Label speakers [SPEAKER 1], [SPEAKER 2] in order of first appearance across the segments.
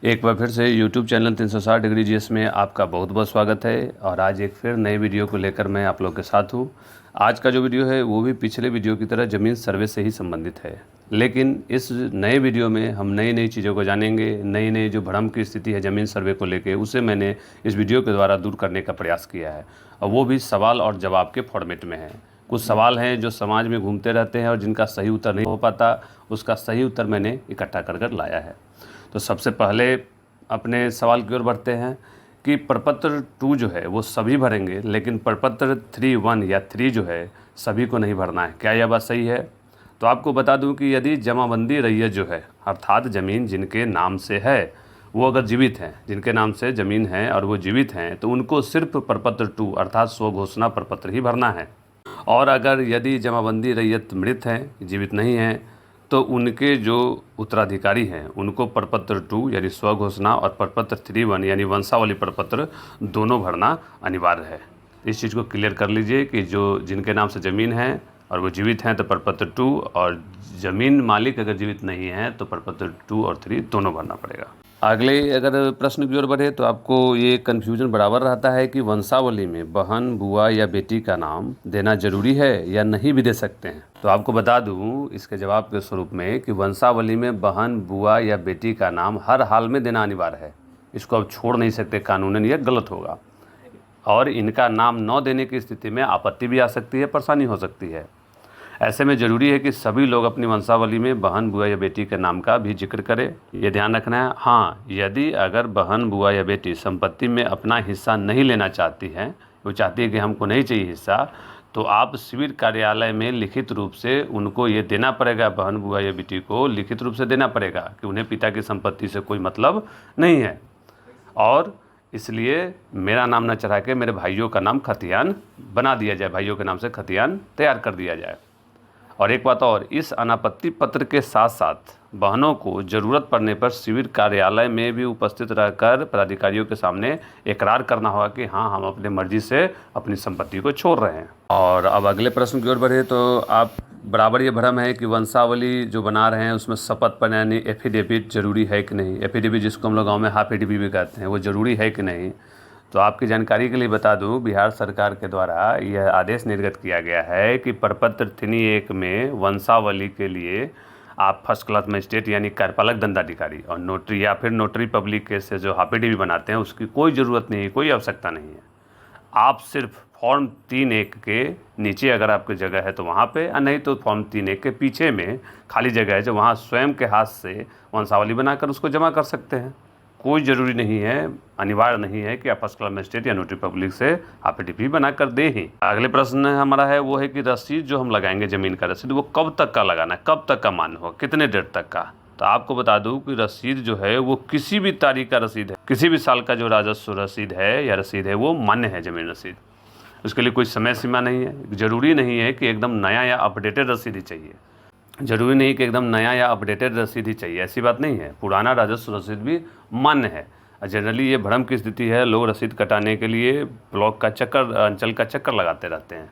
[SPEAKER 1] एक बार फिर से YouTube चैनल 360 डिग्री जीएस में आपका बहुत बहुत स्वागत है। और आज एक फिर नए वीडियो को लेकर मैं आप लोग के साथ हूँ। आज का जो वीडियो है वो भी पिछले वीडियो की तरह ज़मीन सर्वे से ही संबंधित है, लेकिन इस नए वीडियो में हम नई नई चीज़ों को जानेंगे। नई नई जो भ्रम की स्थिति है ज़मीन सर्वे को लेकर, उसे मैंने इस वीडियो के द्वारा दूर करने का प्रयास किया है, और वो भी सवाल और जवाब के फॉर्मेट में है। कुछ सवाल हैं जो समाज में घूमते रहते हैं और जिनका सही उत्तर नहीं हो पाता, उसका सही उत्तर मैंने इकट्ठा कर कर लाया है। तो सबसे पहले अपने सवाल की ओर बढ़ते हैं कि प्रपत्र 2 जो है वो सभी भरेंगे, लेकिन प्रपत्र 3(1) या 3 जो है सभी को नहीं भरना है। क्या यह बात सही है? तो आपको बता दूं कि यदि जमाबंदी रैयत जो है, अर्थात ज़मीन जिनके नाम से है, वो अगर जीवित हैं, जिनके नाम से ज़मीन है और वो जीवित हैं, तो उनको सिर्फ प्रपत्र 2 अर्थात स्वघोषणा प्रपत्र ही भरना है। और अगर यदि जमाबंदी रैयत मृत हैं, जीवित नहीं हैं, तो उनके जो उत्तराधिकारी हैं उनको प्रपत्र 2 यानी स्वघोषणा और प्रपत्र 3(1) यानी वंशावली प्रपत्र दोनों भरना अनिवार्य है। इस चीज़ को क्लियर कर लीजिए कि जो जिनके नाम से ज़मीन है और वो जीवित हैं तो प्रपत्र 2, और ज़मीन मालिक अगर जीवित नहीं है तो प्रपत्र 2 और 3 दोनों भरना पड़ेगा। अगले अगर प्रश्न की ओर बढ़े तो आपको ये कन्फ्यूजन बराबर रहता है कि वंशावली में बहन, बुआ या बेटी का नाम देना जरूरी है या नहीं भी दे सकते हैं। तो आपको बता दूं इसके जवाब के स्वरूप में कि वंशावली में बहन, बुआ या बेटी का नाम हर हाल में देना अनिवार्य है। इसको आप छोड़ नहीं सकते, कानूनन यह गलत होगा। और इनका नाम न देने की स्थिति में आपत्ति भी आ सकती है, परेशानी हो सकती है। ऐसे में ज़रूरी है कि सभी लोग अपनी वंशावली में बहन, बुआ या बेटी के नाम का भी जिक्र करें। ये ध्यान रखना है। हाँ, यदि अगर बहन, बुआ या बेटी संपत्ति में अपना हिस्सा नहीं लेना चाहती हैं, वो चाहती है कि हमको नहीं चाहिए हिस्सा, तो आप सिविल कार्यालय में लिखित रूप से उनको ये देना पड़ेगा, बहन, बुआ या बेटी को लिखित रूप से देना पड़ेगा कि उन्हें पिता की संपत्ति से कोई मतलब नहीं है, और इसलिए मेरा नाम न चढ़ा के मेरे भाइयों का नाम खतियान बना दिया जाए, भाइयों के नाम से खतियान तैयार कर दिया जाए। और एक बात और, इस अनापत्ति पत्र के साथ साथ बहनों को ज़रूरत पड़ने पर सिविल कार्यालय में भी उपस्थित रहकर पदाधिकारियों के सामने इकरार करना होगा कि हाँ, हम अपनी मर्जी से अपनी संपत्ति को छोड़ रहे हैं। और अब अगले प्रश्न की ओर बढ़े तो आप बराबर ये भ्रम है कि वंशावली जो बना रहे हैं उसमें शपथ पत्र यानी एफिडेविट ज़रूरी है कि नहीं। एफिडेविट जिसको हम लोग गाँव में हाफ एफिडेविट भी कहते हैं, वो ज़रूरी है कि नहीं। तो आपकी जानकारी के लिए बता दूं, बिहार सरकार के द्वारा यह आदेश निर्गत किया गया है कि प्रपत्र 3(1) में वंशावली के लिए आप फर्स्ट क्लास मजिस्ट्रेट यानी कार्यपालक दंडाधिकारी और नोटरी या फिर नोटरी पब्लिक के से जो हाफिडेविट भी बनाते हैं उसकी कोई ज़रूरत नहीं है, कोई आवश्यकता नहीं है। आप सिर्फ फॉर्म 3(1) के नीचे अगर आपकी जगह है तो वहाँ पे, और नहीं तो फॉर्म 3(1) के पीछे में खाली जगह है जो वहाँ स्वयं के हाथ से वंशावली बनाकर उसको जमा कर सकते हैं। कोई ज़रूरी नहीं है, अनिवार्य नहीं है कि आप फर्स्ट क्लास मजिस्ट्रेट या नोटरी पब्लिक से एफिडेविट बना कर दे ही। अगले प्रश्न हमारा है वो है कि रसीद जो हम लगाएंगे, ज़मीन का रसीद, वो कब तक का लगाना है, कब तक का मान्य हो, कितने डेट तक का। तो आपको बता दूं कि रसीद जो है वो किसी भी तारीख का रसीद है, किसी भी साल का जो राजस्व रसीद है या रसीद है वो मान्य है, ज़मीन रसीद। उसके लिए कोई समय सीमा नहीं है। ज़रूरी नहीं है कि एकदम नया या अपडेटेड रसीद ही चाहिए, ज़रूरी नहीं कि एकदम नया या अपडेटेड रसीद ही चाहिए, ऐसी बात नहीं है। पुराना राजस्व रसीद भी मान्य है। जनरली ये भ्रम की स्थिति है, लोग रसीद कटाने के लिए ब्लॉक का चक्कर, अंचल का चक्कर लगाते रहते हैं।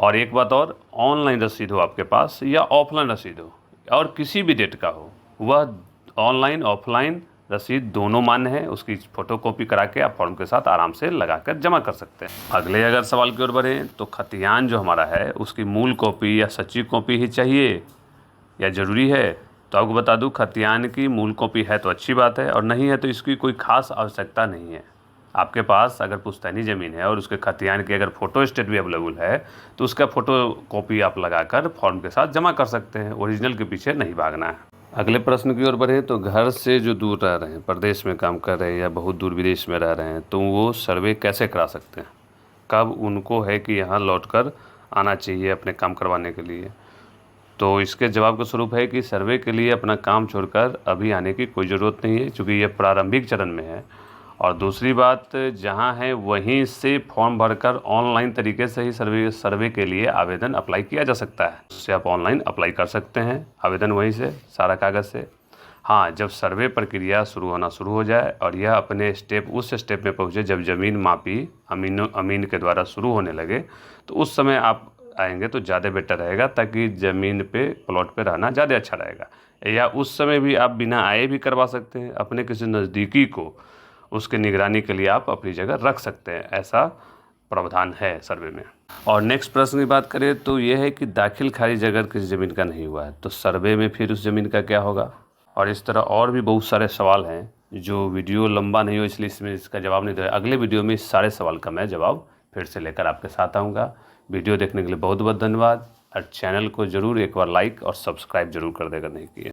[SPEAKER 1] और एक बात और, ऑनलाइन रसीद हो आपके पास या ऑफलाइन रसीद हो और किसी भी डेट का हो, वह ऑनलाइन ऑफलाइन रसीद दोनों मान्य है। उसकी फ़ोटोकॉपी करा के आप फॉर्म के साथ आराम से लगाकर जमा कर सकते हैं। अगले अगर सवाल की ओर बढ़ें तो खतियान जो हमारा है उसकी मूल कॉपी या सच्ची कॉपी ही चाहिए या ज़रूरी है। तो आपको बता दूं, खतियान की मूल कॉपी है तो अच्छी बात है, और नहीं है तो इसकी कोई खास आवश्यकता नहीं है। आपके पास अगर पुश्तैनी ज़मीन है और उसके खतियान की अगर फ़ोटो स्टेट भी अवेलेबल है तो उसका फ़ोटो कॉपी आप लगाकर फॉर्म के साथ जमा कर सकते हैं। ओरिजिनल के पीछे नहीं भागना है। अगले प्रश्न की ओर बढ़े तो घर से जो दूर रह रहे हैं, प्रदेश में काम कर रहे हैं या बहुत दूर विदेश में रह रहे हैं, तो वो सर्वे कैसे करा सकते हैं, कब उनको है कि यहाँ लौटकर आना चाहिए अपने काम करवाने के लिए। तो इसके जवाब का स्वरूप है कि सर्वे के लिए अपना काम छोड़कर अभी आने की कोई ज़रूरत नहीं है, क्योंकि ये प्रारंभिक चरण में है। और दूसरी बात, जहाँ है वहीं से फॉर्म भरकर ऑनलाइन तरीके से ही सर्वे के लिए आवेदन अप्लाई किया जा सकता है। उससे आप ऑनलाइन अप्लाई कर सकते हैं आवेदन वहीं से, सारा कागज़ से। हाँ, जब सर्वे प्रक्रिया शुरू हो जाए और यह अपने उस स्टेप में पहुँचे जब ज़मीन मापी अमीन के द्वारा शुरू होने लगे, तो उस समय आप आएंगे तो ज़्यादा बेटर रहेगा, ताकि ज़मीन पे प्लॉट पे रहना ज़्यादा अच्छा रहेगा। या उस समय भी आप बिना आए भी करवा सकते हैं, अपने किसी नज़दीकी को उसके निगरानी के लिए आप अपनी जगह रख सकते हैं, ऐसा प्रावधान है सर्वे में। और नेक्स्ट प्रश्न की बात करें तो ये है कि दाखिल खारिज अगर किसी ज़मीन का नहीं हुआ है तो सर्वे में फिर उस ज़मीन का क्या होगा। और इस तरह और भी बहुत सारे सवाल हैं, जो वीडियो लंबा नहीं हो इसलिए इसमें इसका जवाब नहीं दे। अगले वीडियो में इस सारे सवाल का मैं जवाब फिर से लेकर आपके साथ आऊँगा। वीडियो देखने के लिए बहुत बहुत धन्यवाद। और चैनल को ज़रूर एक बार लाइक और सब्सक्राइब जरूर कर देगा नहीं किए।